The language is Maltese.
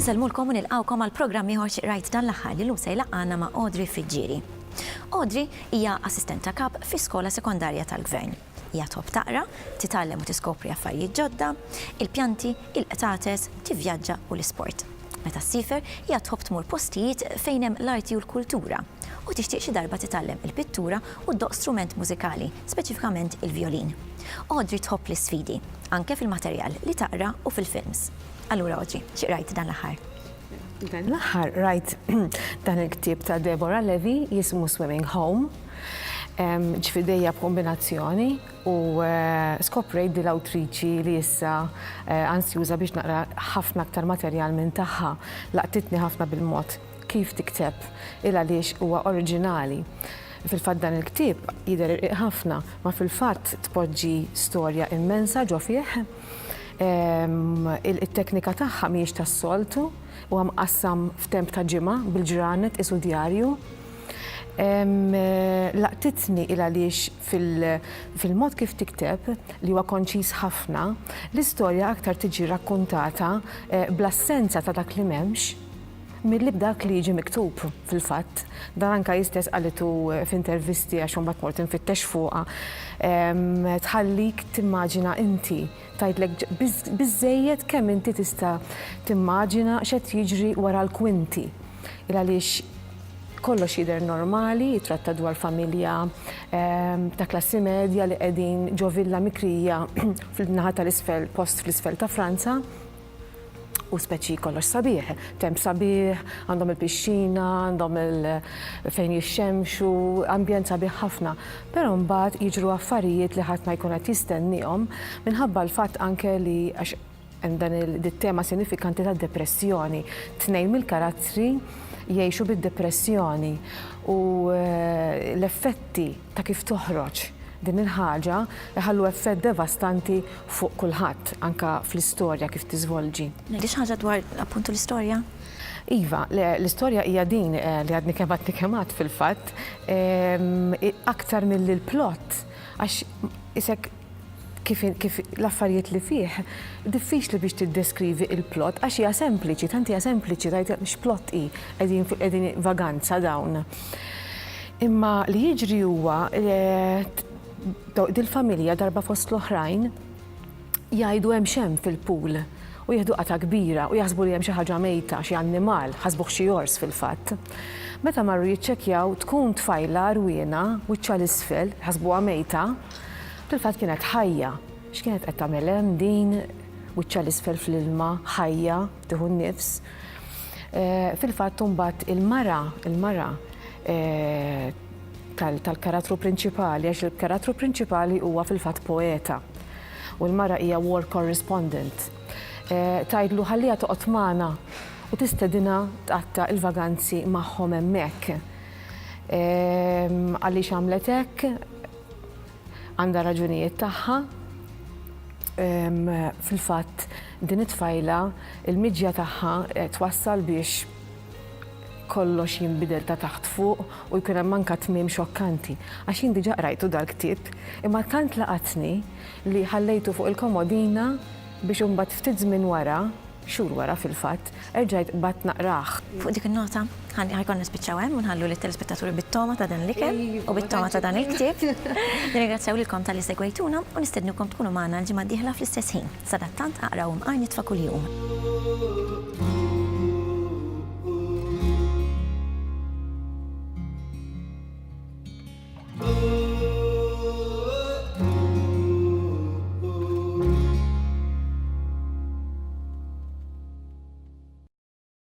Nselmulkom u nilqawkom għal programm ieħor Qrajt dan l-aħħar li llum se jlaqqana ma' Audrey Friggieri. Audrey hija Assistent Kap fi Skola sekondarja tal-Gvern. Hija tħobb taqra, titgħallem u tiskopri affarijiet ġodda, il-pjanti, il-qtates, tivvjaġġa u l-isport. Meta ssifer hija tħobb tmur postijiet fejn hemm l-arti u l-kultura u tixtieq xi darba titgħallem il-pittura u ddoqq strument mużikali, speċifikament il-vjolin. Audrey tħobb l-isfidi, anke fil-materjal li taqra u fil-films. Allura Audrey, xi qrajt dan l-aħħar? Dan l-aħħar rajt dan il-ktieb ta' Deborah Levy jismu Swimming Home. Ġifidejja b'kombinazzjoni u skoprejt di l-awtriċi li issa ansjuża biex naqra ħafna aktar materjal minn tagħha. Laqtitni ħafna bil-mod kif tikteb il għaliex huwa oriġinali. Fil-fatt dan il-ktieb jidher ħafna, ma fil-fatt tpoġġi storja immensa ġo fih. Il-teknika tagħha mhijiex tas-soltu u mqassam f'temp ta' ġimgħa bil-ġranet isu djarju. Laqtitni il għaliex fil-mod kif tikteb li huwa konċis ħafna, l-istorja aktar tiġi rakkuntata bl-assenza ta' dak li m'hemmx milli b'dak li jiġi miktub fil-fatt. Dan anke jistess qalitu f'intervisti għax imbagħad mort infittex fuqha. Tħallik timmaġina inti, tgħidlek biżżejjed kemm inti tista' timmaġina x'qed jiġri wara l-kwinti. Il għaliex kollox jidher normali, jitratta dwar familja ta' klassi medja li qegħdin ġo villa mikrija fil-naħa tal-isfel post fl-isfel ta' Franza. U speċi kollox sabiħ, temp sabiħ, għandhom il-pixxina, għandhom fejn jixxemxu, ambjent sabiħ ħafna. Però mbagħad jiġru affarijiet li ħadd ma jkun qed jistennihom minħabba l-fatt anke li għax hemm dan il-tema sinifikanti tad-depressjoni. Tnejn mill-karattri jgħixu bid-depressjoni u l-effetti ta' kif toħroġ din il-ħaġa ħallu effett devastanti fuq kulħadd, anka fl-istorja kif tiżvolġi. Ngħidix ħaġa dwar appuntu l-istorja? Iva, l-istorja hija din li għadni kemat fil-fatt aktar mill-plot għax isek kif l-affarijiet li fih diffiċli biex tiddeskrivi il-plot għax hija sempliċi, tant hija sempliċi tajt x'plot hi qegħdin vaganza dawn. Imma li jiġri huwa dil-familja darba fost l-oħrajn jgħidu hemm xem fil-pool u jieħdu qata kbira u jaħsbu li hemm xi ħaġa mejta, xi annimal, ħasbuh xi jors fil-fatt. Meta marru jiċċekkjaw tkun tfajla rwiena wiċċa l-isfel, ħasbuha mejta, fil-fatt kienet ħajja. X'kienet qed tagħmel hemm din wiċċa l-isfel fl-ilma, ħajja, tieħu nnifs. Fil-fatt imbagħad il-mara tal-karattru prinċipali, għax il-karattru prinċipali huwa fil-fatt poeta u l-mara hija war correspondent. Tgħidlu ħallija toqgħod magħna u tistedina tqatta' il-vaganzi magħhom hemmhekk. Għaliex għamlet hekk għandha raġunijiet tagħha. Fil-fatt din it-tfajla il-miġja tagħha twassal biex kollox jinbidel ta' taħt fuq u jkun hemm anke tmiem xokkanti. Għax jien diġà qrajtu dal-ktieb, imma tant laqatni li ħallejtu fuq il-komodina biex imbagħad ftit żmien wara, xhur wara fil-fatt, erġajt bad naqrah. Fuq dik in-nota ħajkun nispiċċaw hemm u nħallu lit-telespettaturi bit-toma ta' dan l-ikel u bit-toma ta' dan il-ktieb. Nirringrazzjaw lilkom tal-li segwejtuna u nistednukom tkunu magħna l-ġimgħa d-dieħla fl-istess ħin. Sadattant aqrawhom qar nitfa' kuljum.